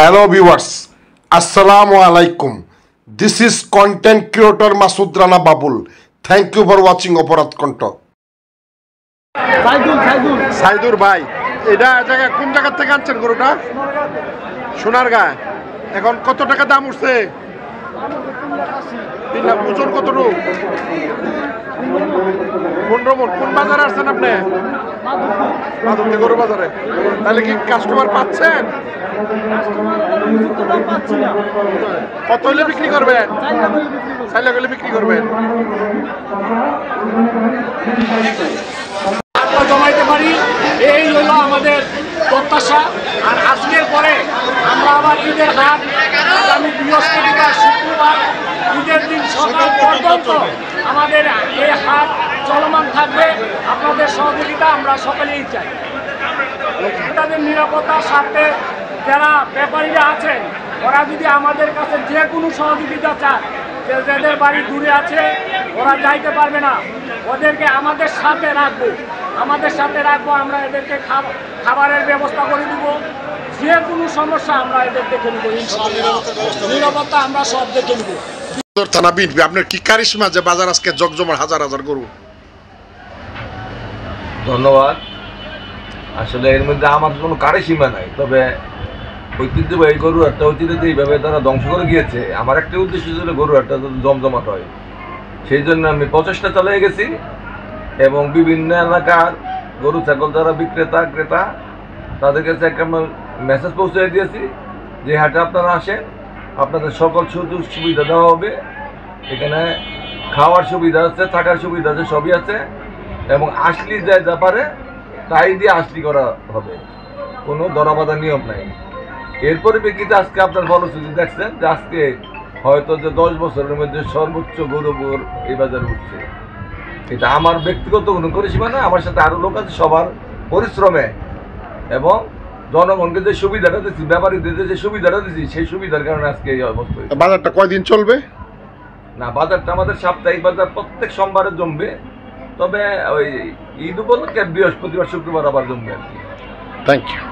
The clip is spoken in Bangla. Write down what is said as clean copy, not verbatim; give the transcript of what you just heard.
Hello viewers, Assalamu alaikum. This is content creator Masud Rana Babul. Thank you for watching Aparat Konto. Saidur ভাই, এটা জায়গা কোন জায়গা থেকে আনছেন গরুটা? সোনারগাঁ। এখন কত টাকা দাম উঠছে? 3 লাখ। ওজন কতটুকু? 15 মণ। কোন বাজারে আসছেন আপনি? মাধবদী গরু বাজারে। তাহলে কি কাস্টমার পাচ্ছেন? কত হলে বিক্রি করবেন? 4 লাখ হলে বিক্রি করবেন। জমাইতে পারি, এই হলো আমাদের প্রত্যাশা। আর আজকের পরে আমরা আবার ঈদের হাট আগামী বৃহস্পতিবার শুক্রবার ঈদের দিন সকাল পর্যন্ত আমাদের এই হাট চলমান থাকবে। আপনাদের সহযোগিতা আমরা সকলেই চাই। তাদের নিরাপত্তার স্বার্থে যারা ব্যাপারীরা আছেন ওরা যদি আমাদের কাছে যে কোনো সহযোগিতা চায়, যাদের বাড়ি দূরে আছে ওরা যাইতে পারবে না, ওদেরকে আমাদের সাথে রাখবো, আমরা এদেরকে খাবারের ব্যবস্থা করে দিব। যে কোনো সমস্যা আমরা এদের দেখে নেব, নিরাপত্তা আমরা সব দেখে নেব। থানা বিনবি আপনার কি কারিশমা যে বাজার আজকে জগজমার হাজার হাজার গরু? ধন্যবাদ। আসলে এর মধ্যে আমার কোনো কারিশমা নাই, তবে ঐতিহ্যবাহী গরু একটা ঐতিহ্য এইভাবে তারা ধ্বংস করে গিয়েছে। আমার একটা উদ্দেশ্য ছিল গরু একটা জমজমাট হয়, সেই জন্য আমি প্রচেষ্টা চালিয়ে গেছি এবং বিভিন্ন এলাকার গরু ছাগল যারা বিক্রেতা ক্রেতা তাদের কাছে একটা মেসেজ পৌঁছে দিয়েছি যে হাটে আপনারা আসেন, আপনাদের সকল সুযোগ সুবিধা দেওয়া হবে। এখানে খাওয়ার সুবিধা আছে, থাকার সুবিধা আছে, সবই আছে এবং আসলি যা পারে তাই দিয়ে আসলি করা হবে, কোনো ধরাবাঁধা নিয়ম নাই। এর পরিপ্রেক্ষিতে আজকে আপনার ফলশ্রুতি দেখছেন যে আজকে হয়তো যে 10 বছরের মধ্যে সর্বোচ্চ গরু এই বাজারে উঠছে। এটা আমার ব্যক্তিগত কোনো পরিসীমা না, আমার সাথে আরো লোক আছে, সবার পরিশ্রমে এবং জনগণকে যে সুবিধাটা দিচ্ছি, ব্যাপারীদের যে সুবিধাটা দিচ্ছি, সেই সুবিধার কারণে আজকে এই অবস্থা। বাজারটা কয়দিন চলবে? না, বাজারটা আমাদের সাপ্তাহিক বাজার প্রত্যেক সোমবারে জমবে, তবে ওই ঈদ উপলক্ষে বৃহস্পতিবার শুক্রবার আবার জমবে আর কি। Thank you.